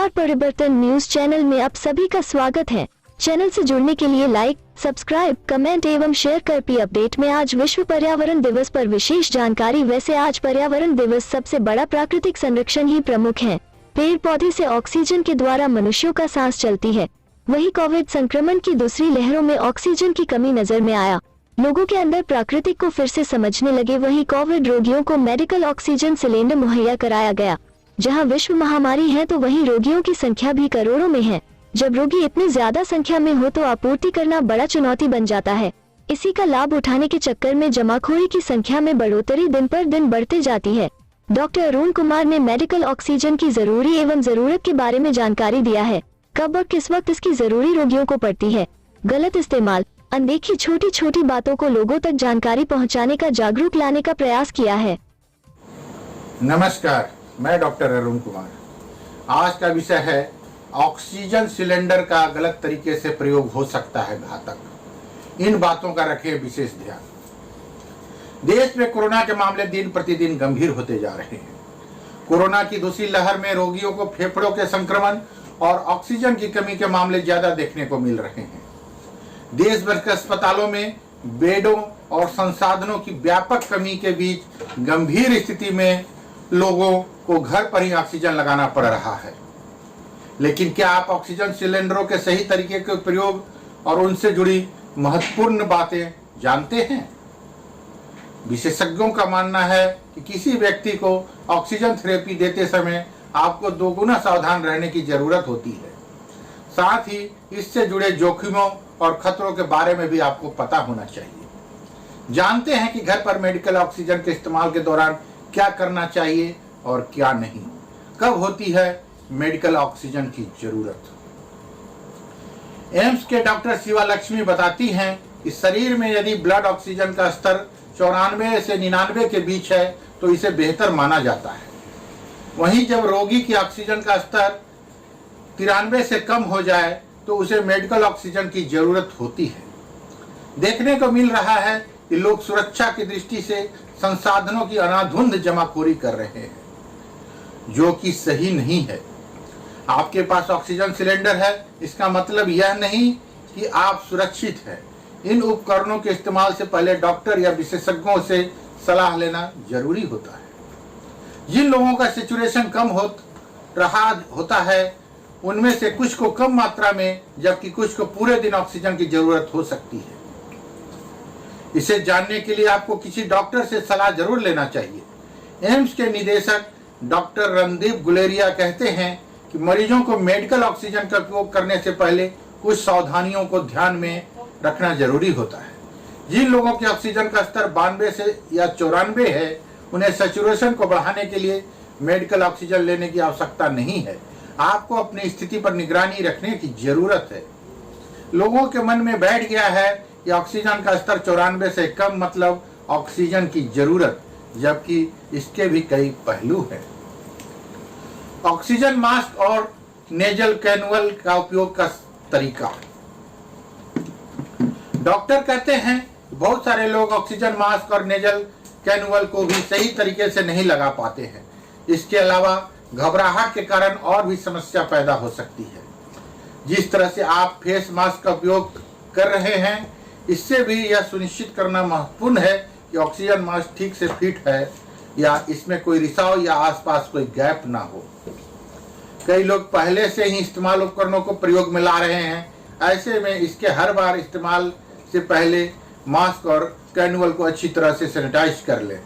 नमस्कार, परिवर्तन news channel में आप सभी का स्वागत है। चैनल से जुड़ने के लिए लाइक, सब्सक्राइब, कमेंट एवं शेयर कर पी अपडेट में आज विश्व पर्यावरण दिवस पर विशेष जानकारी। वैसे आज पर्यावरण दिवस सबसे बड़ा प्राकृतिक संरक्षण ही प्रमुख है। पेड़ पौधे से ऑक्सीजन के द्वारा मनुष्यों का सांस चलती है। वही कोविड संक्रमण की दूसरी लहरों में ऑक्सीजन की कमी नजर में आया। लोगों के अंदर प्राकृतिक को फिर से समझने लगे। वही कोविड रोगियों को मेडिकल ऑक्सीजन सिलेंडर मुहैया कराया गया। जहां विश्व महामारी है तो वहीं रोगियों की संख्या भी करोड़ों में है। जब रोगी इतनी ज्यादा संख्या में हो तो आपूर्ति करना बड़ा चुनौती बन जाता है। इसी का लाभ उठाने के चक्कर में जमाखोरी की संख्या में बढ़ोतरी दिन पर दिन बढ़ते जाती है। डॉक्टर अरुण कुमार ने मेडिकल ऑक्सीजन की जरूरी एवं जरूरत के बारे में जानकारी दिया है। कब और किस वक्त इसकी जरूरी रोगियों को पड़ती है। गलत इस्तेमाल, अनदेखी, छोटी छोटी बातों को लोगों तक जानकारी पहुंचाने का जागरूक लाने का प्रयास किया है। नमस्कार, मैं डॉक्टर अरुण कुमार। आज का विषय है ऑक्सीजन सिलेंडर का गलत तरीके से प्रयोग हो सकता है घातक। इन बातों का रखें विशेष ध्यान। देश में कोरोना के मामले दिन प्रतिदिन गंभीर होते जा रहे हैं। कोरोना की दूसरी लहर में रोगियों को फेफड़ों के संक्रमण और ऑक्सीजन की कमी के मामले ज्यादा देखने को मिल रहे हैं। देश भर के अस्पतालों में बेडों और संसाधनों की व्यापक कमी के बीच गंभीर स्थिति में लोगों को घर पर ही ऑक्सीजन लगाना पड़ रहा है। लेकिन क्या आप ऑक्सीजन सिलेंडरों के सही तरीके के प्रयोग और उनसे जुड़ी महत्वपूर्ण बातें जानते हैं? विशेषज्ञों का मानना है कि किसी व्यक्ति को ऑक्सीजन थेरेपी देते समय आपको दोगुना सावधान रहने की जरूरत होती है। साथ ही इससे जुड़े जोखिमों और खतरों के बारे में भी आपको पता होना चाहिए। जानते हैं कि घर पर मेडिकल ऑक्सीजन के इस्तेमाल के दौरान क्या करना चाहिए और क्या नहीं। कब होती है मेडिकल ऑक्सीजन की जरूरत? एम्स के डॉक्टर शिवा लक्ष्मी बताती हैं कि शरीर में यदि ब्लड ऑक्सीजन का स्तर 94 से 99 के बीच है तो इसे बेहतर माना जाता है। वहीं जब रोगी की ऑक्सीजन का स्तर 93 से कम हो जाए तो उसे मेडिकल ऑक्सीजन की जरूरत होती है। देखने को मिल रहा है कि लोग सुरक्षा की दृष्टि से संसाधनों की अनाधुंध जमाखोरी कर रहे हैं, जो कि सही नहीं है। आपके पास ऑक्सीजन सिलेंडर है, इसका मतलब यह नहीं कि आप सुरक्षित हैं। इन उपकरणों के इस्तेमाल से पहले डॉक्टर या विशेषज्ञों से सलाह लेना जरूरी होता है। जिन लोगों का सैचुरेशन कम होता है उनमें से कुछ को कम मात्रा में जबकि कुछ को पूरे दिन ऑक्सीजन की जरूरत हो सकती है। इसे जानने के लिए आपको किसी डॉक्टर से सलाह जरूर लेना चाहिए। एम्स के निदेशक डॉक्टर रणदीप गुलेरिया कहते हैं कि मरीजों को मेडिकल ऑक्सीजन का उपयोग करने से पहले कुछ सावधानियों को ध्यान में रखना जरूरी होता है। जिन लोगों के ऑक्सीजन का स्तर 92 से या 94 है उन्हें सैचुरेशन को बढ़ाने के लिए मेडिकल ऑक्सीजन लेने की आवश्यकता नहीं है। आपको अपनी स्थिति पर निगरानी रखने की जरूरत है। लोगों के मन में बैठ गया है कि ऑक्सीजन का स्तर 94 से कम मतलब ऑक्सीजन की जरूरत, जबकि इसके भी कई पहलू हैं। ऑक्सीजन मास्क और नेजल कैनुअल का उपयोग का तरीका। डॉक्टर कहते हैं बहुत सारे लोग ऑक्सीजन मास्क और नेजल कैनुअल को भी सही तरीके से नहीं लगा पाते हैं। इसके अलावा घबराहट के कारण और भी समस्या पैदा हो सकती है। जिस तरह से आप फेस मास्क का उपयोग कर रहे हैं, इससे भी यह सुनिश्चित करना महत्वपूर्ण है कि ऑक्सीजन मास्क ठीक से फिट है या इसमें कोई रिसाव या आसपास कोई गैप ना हो। कई लोग पहले से ही इस्तेमाल उपकरणों को प्रयोग में ला रहे हैं। ऐसे में इसके हर बार इस्तेमाल से पहले मास्क और कैनुअल को अच्छी तरह से सैनिटाइज कर लें।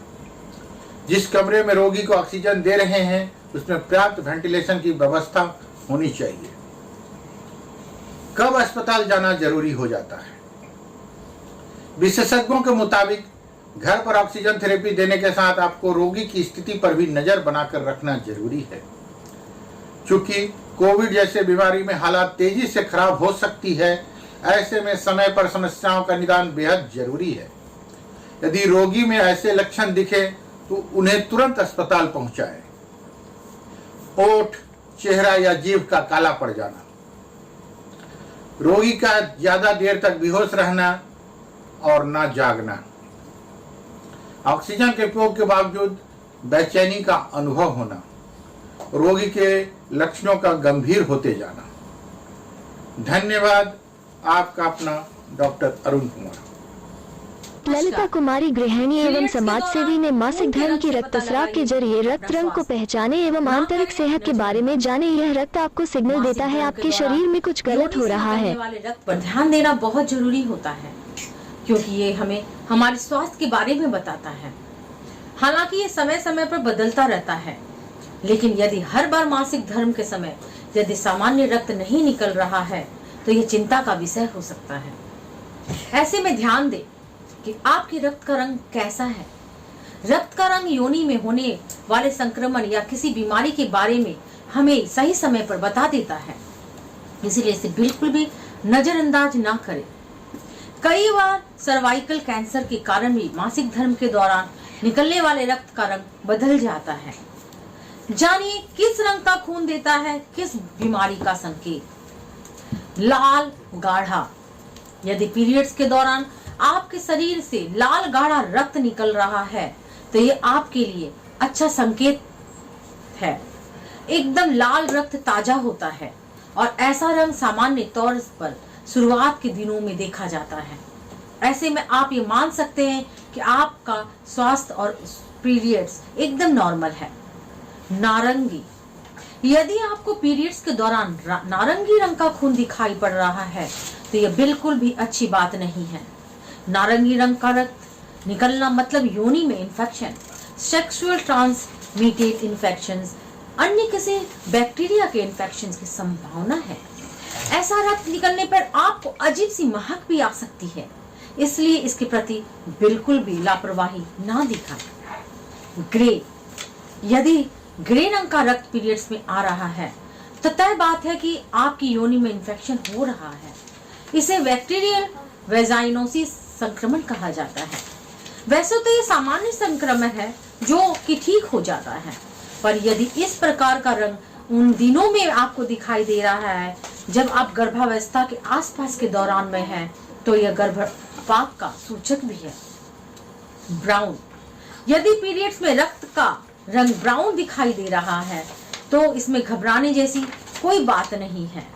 जिस कमरे में रोगी को ऑक्सीजन दे रहे हैं उसमें पर्याप्त वेंटिलेशन की व्यवस्था होनी चाहिए। कब अस्पताल जाना जरूरी हो जाता है? विशेषज्ञों के मुताबिक घर पर ऑक्सीजन थेरेपी देने के साथ आपको रोगी की स्थिति पर भी नजर बनाकर रखना जरूरी है। क्योंकि कोविड जैसे बीमारी में हालात तेजी से खराब हो सकती है, ऐसे में समय पर समस्याओं का निदान बेहद जरूरी है। यदि रोगी में ऐसे लक्षण दिखे तो उन्हें तुरंत अस्पताल पहुंचाएं। ओठ, चेहरा या जीभ का काला पड़ जाना, रोगी का ज्यादा देर तक बेहोश रहना और ना जागना, ऑक्सीजन के उपयोग के बावजूद बेचैनी का अनुभव होना, रोगी के लक्षणों का गंभीर होते जाना। धन्यवाद। आपका अपना डॉक्टर अरुण कुमार। ललिता कुमारी गृहिणी एवं समाज सेवी ने मासिक धर्म की रक्तस्राव के जरिए रक्त रंग को पहचाने एवं आंतरिक सेहत के बारे में जाने। यह रक्त आपको सिग्नल देता है आपके शरीर में कुछ गलत हो रहा है। वाले रक्त पर ध्यान देना बहुत जरूरी होता है, क्योंकि ये हमें हमारे स्वास्थ्य के बारे में बताता है। हालांकि ये समय समय पर बदलता रहता है, लेकिन यदि हर बार मासिक धर्म के समय यदि सामान्य रक्त नहीं निकल रहा है तो यह चिंता का विषय हो सकता है। ऐसे में ध्यान दें कि आपके रक्त का रंग कैसा है। रक्त का रंग योनि में होने वाले संक्रमण या किसी बीमारी के बारे में हमें सही समय पर बता देता है, इसलिए इसे बिल्कुल भी नजरअंदाज ना करें। कई बार सर्वाइकल कैंसर के कारण भी मासिक धर्म के दौरान निकलने वाले रक्त का रंग बदल जाता है। जानिए किस रंग का खून देता है किस बीमारी का संकेत। लाल गाढ़ा। यदि पीरियड्स के दौरान आपके शरीर से लाल गाढ़ा रक्त निकल रहा है तो ये आपके लिए अच्छा संकेत है। एकदम लाल रक्त ताजा होता है और ऐसा रंग सामान्य तौर पर शुरुआत के दिनों में देखा जाता है। ऐसे में आप ये मान सकते हैं कि आपका स्वास्थ्य और पीरियड्स एकदम नॉर्मल है। नारंगी। यदि आपको पीरियड्स के दौरान नारंगी रंग का खून दिखाई पड़ रहा है तो यह बिल्कुल भी अच्छी बात नहीं है। नारंगी रंग का रक्त निकलना मतलब योनि में इन्फेक्शन, सेक्सुअल ट्रांसमिटेड इन्फेक्शंस, अन्य किसी बैक्टीरिया के इन्फेक्शंस की संभावना है। ऐसा रक्त निकलने पर आपको अजीब सी महक भी आ सकती है, इसलिए इसके प्रति बिल्कुल भी लापरवाही ना दिखाएं। ग्रे। यदि ग्रे रंग का रक्त पीरियड्स में आ रहा है तो तय बात है कि आपकी योनि में इन्फेक्शन हो रहा है। इसे बैक्टीरियल वेजाइनोसिस संक्रमण कहा जाता है। वैसे तो ये सामान्य संक्रमण है जो कि ठीक हो जाता है, पर यदि इस प्रकार का रंग उन दिनों में आपको दिखाई दे रहा है जब आप गर्भावस्था के आसपास के दौरान में हैं, तो यह गर्भपात का सूचक भी है। ब्राउन। यदि पीरियड्स में रक्त का रंग ब्राउन दिखाई दे रहा है तो इसमें घबराने जैसी कोई बात नहीं है।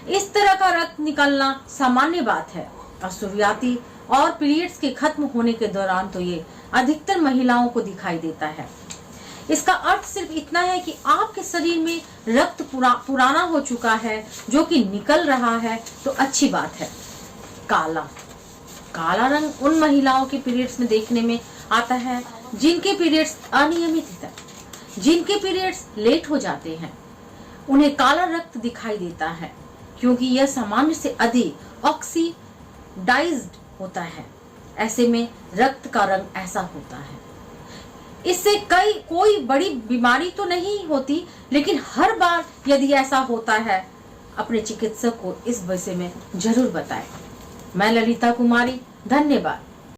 इस तरह का रक्त निकलना सामान्य बात है और शुरुआती और पीरियड्स के खत्म होने के दौरान तो ये अधिकतर महिलाओं को दिखाई देता है। इसका अर्थ सिर्फ इतना है कि आपके शरीर में रक्त पुराना हो चुका है जो कि निकल रहा है, तो अच्छी बात है। काला। काला रंग उन महिलाओं के पीरियड्स में देखने में आता है जिनके पीरियड्स अनियमित है, जिनके पीरियड्स लेट हो जाते हैं, उन्हें काला रक्त दिखाई देता है क्योंकि यह सामान्य से अधिक ऑक्सीडाइज्ड होता है। ऐसे में रक्त का रंग ऐसा होता है। इससे कोई बड़ी बीमारी तो नहीं होती, लेकिन हर बार यदि ऐसा होता है अपने चिकित्सक को इस विषय में जरूर बताएं। मैं ललिता कुमारी, धन्यवाद।